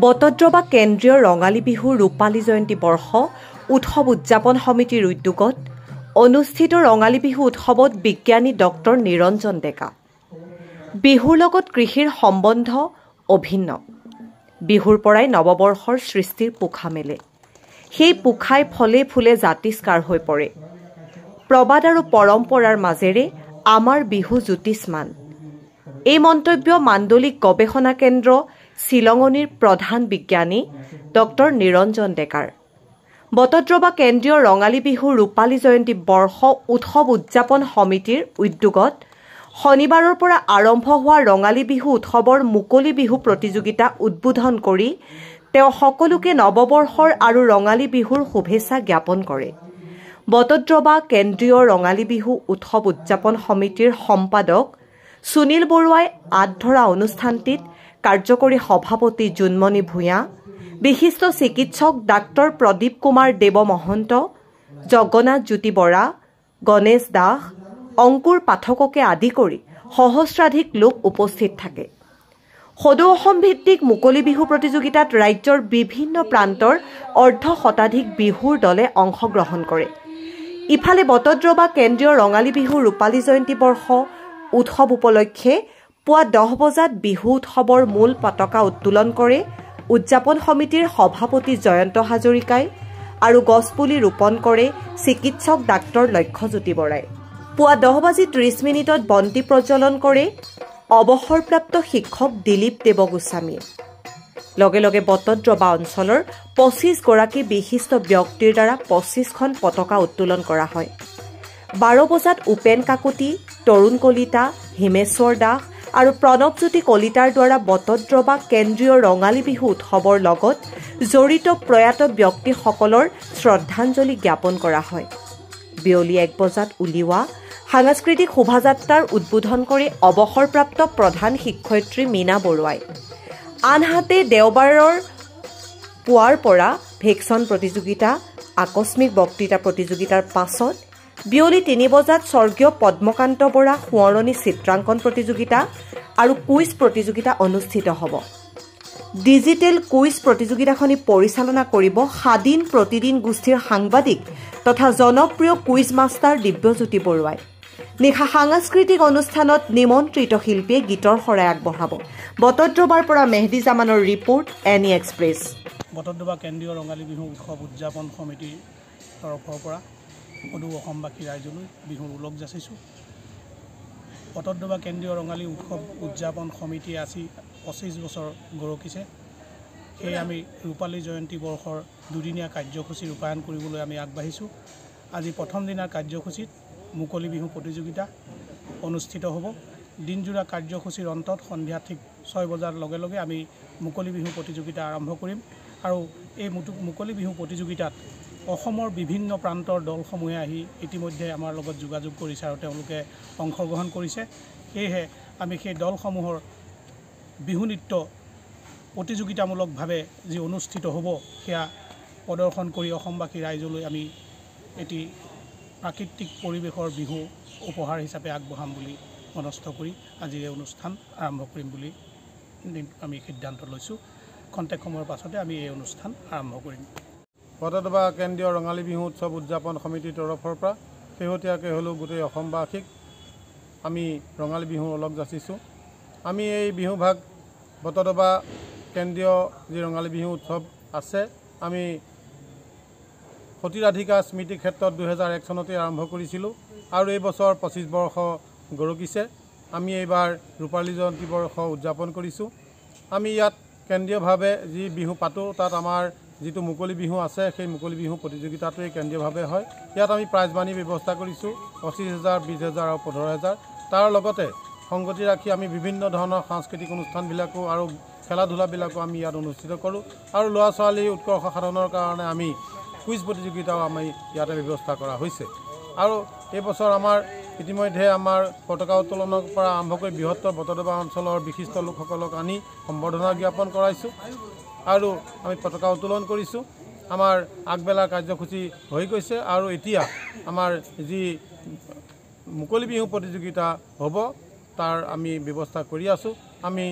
বটদ্ৰৱা কেন্দ্ৰীয় ৰঙালী বিহু ৰূপালী জয়ন্তী বৰ্ষ উৎসৱ উদযাপন সমিতিৰ উদ্যোগত অনুষ্ঠিত ৰঙালী বিহু উৎসৱত বিজ্ঞানী ডক্টৰ নিৰঞ্জন ডেকা। বিহুৰ লগত কৃষিৰ সম্বন্ধ অভিন্ন। বিহুৰ পৰাই নৱবৰ্ষৰ সৃষ্টিৰ পোখা মেলে। সেই পোখাই ফলে ফুলে জাতিষ্কাৰ হৈ পৰে। প্ৰবাদ আৰু পৰম্পৰাৰ মাজেৰে আমাৰ বিহু জ্যোতিষ্মান। এই মন্তব্য মাণ্ডলিক গৱেষণা কেন্দ্ৰ শিলঙনিৰ প্ৰধান বিজ্ঞানী ডক্টৰ নিৰঞ্জন ডেকাৰ। বটদ্ৰৱা কেন্দ্ৰীয় ৰঙালী বিহু ৰূপালী জয়ন্তী বৰ্ষ উৎসৱ উদযাপন সমিতিৰ উদ্যোগত শনিবাৰৰ পৰা আৰম্ভ হোৱা ৰঙালী বিহু উৎসৱৰ মুকলি বিহু প্ৰতিযোগিতা উদ্বোধন কৰি তেওঁ সকলোকে নৱবৰ্ষৰ আৰু ৰঙালী বিহুৰ শুভেচ্ছা জ্ঞাপন কৰে। বটদ্ৰৱা কেন্দ্ৰীয় ৰঙালী বিহু উৎসৱ উদযাপন সমিতিৰ সম্পাদক সুনীল বৰুৱাই আঁত ধৰা অনুষ্ঠানটিত কাৰ্যকৰী সভাপতি জোনমণি ভূঞা, বিশিষ্ট চিকিৎসক ডাক্তৰ প্ৰদীপ কুমাৰ দেৱ মহন্ত, জগন্নাথ জ্যোতি বৰা, গণেশ দাস, অংকুৰ পাঠককে আদি কৰি সহস্ৰাধিক লোক উপস্থিত থাকে। সদৌ অসম ভিত্তিক মুকলি বিহু প্ৰতিযোগিতাত ৰাজ্যৰ বিভিন্ন প্ৰান্তৰ অৰ্ধশতাধিক বিহুৰ দলে অংশগ্ৰহণ কৰে। ইফালে বটদ্ৰৱা কেন্দ্ৰীয় ৰঙালী বিহু ৰূপালী জয়ন্তী বৰ্ষ উৎসৱ উপলক্ষে পুৱা 10 বজাত বিহু উৎসৱৰ মূল পতাকা উত্তোলন কৰে উদযাপন সমিতিৰ সভাপতি জয়ন্ত হাজৰিকাই আৰু গছপুলি ৰোপণ কৰে চিকিৎসক ডাক্তৰ লক্ষ্যজ্যোতি বৰাই। পুৱা 10:30 বন্তি প্ৰজ্বলন কৰে অৱসৰপ্ৰাপ্ত শিক্ষক দিলীপ দেৱগোস্বামীয়ে। লগে লগে বটদ্ৰৱা অঞ্চলৰ 25 গৰাকী বিশিষ্ট ব্যক্তিৰ দ্বাৰা 25খন পতাকা উত্তোলন কৰা হয়। 12 বজাত উপেন কাকতি, তৰুণ কলিতা, হিমেশ্বৰ দাস আৰু প্ৰণৱজ্যোতি কলিতাৰ দ্বাৰা বটদ্ৰৱা কেন্দ্ৰীয় ৰঙালী বিহু উৎসৱৰ লগত জড়িত প্ৰয়াত ব্যক্তিসকলৰ শ্ৰদ্ধাঞ্জলি জ্ঞাপন কৰা হয়। বিয়লি 1 বজাত উলিওৱা সাংস্কৃতিক শোভাযাত্ৰাৰ উদ্বোধন কৰি অৱসৰপ্ৰাপ্ত প্ৰধান শিক্ষয়িত্ৰী মীনা বৰুৱাই। আনহাতে দেওবাৰৰ পুৱাৰ পৰা ভেকচন প্ৰতিযোগিতা, আকস্মিক বক্তৃতা প্ৰতিযোগিতাৰ পাছত বিয়লি 3 বজাত স্বৰ্গীয় পদ্মকান্ত বৰা সোঁৱৰণী চিত্ৰাংকন প্ৰতিযোগিতা আৰু কুইজ প্ৰতিযোগিতা অনুষ্ঠিত হ'ব। ডিজিটেল কুইজ প্ৰতিযোগিতাখনি পৰিচালনা কৰিব স্বাধীন প্ৰতিদিন গোষ্ঠীৰ সাংবাদিক তথা জনপ্ৰিয় কুইজ মাষ্টাৰ দিব্যজ্যোতি বৰুৱাই। নিশা সাংস্কৃতিক অনুষ্ঠানত নিমন্ত্ৰিত শিল্পীয়ে গীতৰ শৰাই আগবঢ়াব। বটদ্ৰৱাৰ পৰা মেহদী জামানৰ ৰিপৰ্ট, এনি এক্সপ্ৰেছ। বটদ্ৰৱা কেন্দ্ৰীয় ৰঙালী বিহু উৎসৱ উদযাপন সমিতিৰ তৰফৰ পৰা সদৌ অসমবাসী ৰাইজলৈ বিহুৰ ওলগ যাচিছোঁ। বটদ্ৰৱা কেন্দ্ৰীয় ৰঙালী উৎসৱ উদযাপন সমিতিয়ে আজি 25 বছৰ গৰকিছে। সেয়ে আমি ৰূপালী জয়ন্তী বৰ্ষৰ দুদিনীয়া কাৰ্যসূচী ৰূপায়ণ কৰিবলৈ আমি আগবাঢ়িছোঁ। আজি প্ৰথম দিনাৰ কাৰ্যসূচীত মুকলি বিহু প্ৰতিযোগিতা অনুষ্ঠিত হ'ব। দিনজোৰা কাৰ্যসূচীৰ অন্তত সন্ধিয়া ঠিক 6 বজাৰ লগে লগে আমি মুকলি বিহু প্ৰতিযোগিতা আৰম্ভ কৰিম আৰু এই মুকলি বিহু প্ৰতিযোগিতাত অসমৰ বিভিন্ন প্ৰান্তৰ দলসমূহে আহি ইতিমধ্যে আমাৰ লগত যোগাযোগ কৰিছে আৰু তেওঁলোকে অংশগ্ৰহণ কৰিছে। সেয়েহে আমি সেই দলসমূহৰ বিহু নৃত্য প্ৰতিযোগিতামূলকভাৱে যি অনুষ্ঠিত হ'ব সেয়া প্ৰদৰ্শন কৰি অসমবাসী ৰাইজলৈ আমি এটি প্ৰাকৃতিক পৰিৱেশৰ বিহু উপহাৰ হিচাপে আগবঢ়াম বুলি মনস্থ কৰি আজি এই অনুষ্ঠান আৰম্ভ কৰিম বুলি আমি সিদ্ধান্ত লৈছোঁ। খন্তেক সময়ৰ পাছতে আমি এই অনুষ্ঠান আৰম্ভ কৰিম। বটদ্ৰৱা কেন্দ্ৰীয় ৰঙালী বিহু উৎসৱ উদযাপন সমিতিৰ তৰফৰ পৰা শেহতীয়াকৈ হ'লেও গোটেই অসমবাসীক আমি ৰঙালী বিহুৰ ওলগ যাচিছোঁ। আমি এই বিহুভাগ বটদ্ৰৱা কেন্দ্ৰীয় যি ৰঙালী বিহু উৎসৱ আছে, আমি সতীৰাধিকা স্মৃতি ক্ষেত্ৰত 2001 চনতে আৰম্ভ কৰিছিলোঁ আৰু এই বছৰ 25 বৰ্ষ গৰকিছে। আমি এইবাৰ ৰূপালী জয়ন্তী বৰ্ষ উদযাপন কৰিছোঁ। আমি ইয়াত কেন্দ্ৰীয়ভাৱে যি বিহু পাতোঁ তাত আমাৰ যিটো মুকলি বিহু আছে সেই মুকলি বিহু প্ৰতিযোগিতাটোৱেই কেন্দ্ৰীয়ভাৱে হয়। ইয়াত আমি প্ৰাইজ মানি ব্যৱস্থা কৰিছোঁ 25,000, 20,000 আৰু 15,000। তাৰ লগতে সংগতি ৰাখি আমি বিভিন্ন ধৰণৰ সাংস্কৃতিক অনুষ্ঠানবিলাকো আৰু খেলা ধূলাবিলাকো আমি ইয়াত অনুষ্ঠিত কৰোঁ আৰু ল'ৰা ছোৱালীৰ উৎকৰ্ষ সাধনৰ কাৰণে আমি কুইজ প্ৰতিযোগিতাও আমি ইয়াতে ব্যৱস্থা কৰা হৈছে। আৰু এই বছৰ আমাৰ ইতিমধ্যে আমাৰ পতাকা উত্তোলনৰ পৰা আৰম্ভ কৰি বৃহত্তৰ বটদ্ৰৱা অঞ্চলৰ বিশিষ্ট লোকসকলক আনি সম্বৰ্ধনা জ্ঞাপন কৰাইছোঁ আৰু আমি পতাকা উত্তোলন কৰিছোঁ। আমাৰ আগবেলা কাৰ্যসূচী হৈ গৈছে আৰু এতিয়া আমাৰ যি মুকলি বিহু প্ৰতিযোগিতা হ'ব তাৰ আমি ব্যৱস্থা কৰি আছোঁ। আমি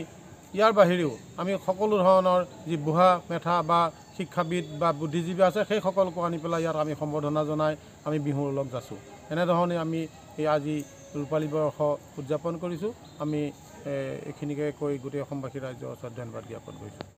ইয়াৰ বাহিৰেও আমি সকলো ধৰণৰ যি বুঢ়া মেথা বা শিক্ষাবিদ বা বুদ্ধিজীৱী আছে সেই সকলকো আনি পেলাই ইয়াত আমি সম্বৰ্ধনা জনাই আমি বিহুৰ ওলগ যাছোঁ। এনেধৰণে আমি এই আজি ৰূপালী বৰ্ষ উদযাপন কৰিছোঁ। আমি এইখিনিকে কৈ গোটেই অসমবাসী ৰাইজৰ ওচৰত ধন্যবাদ জ্ঞাপন কৰিছোঁ।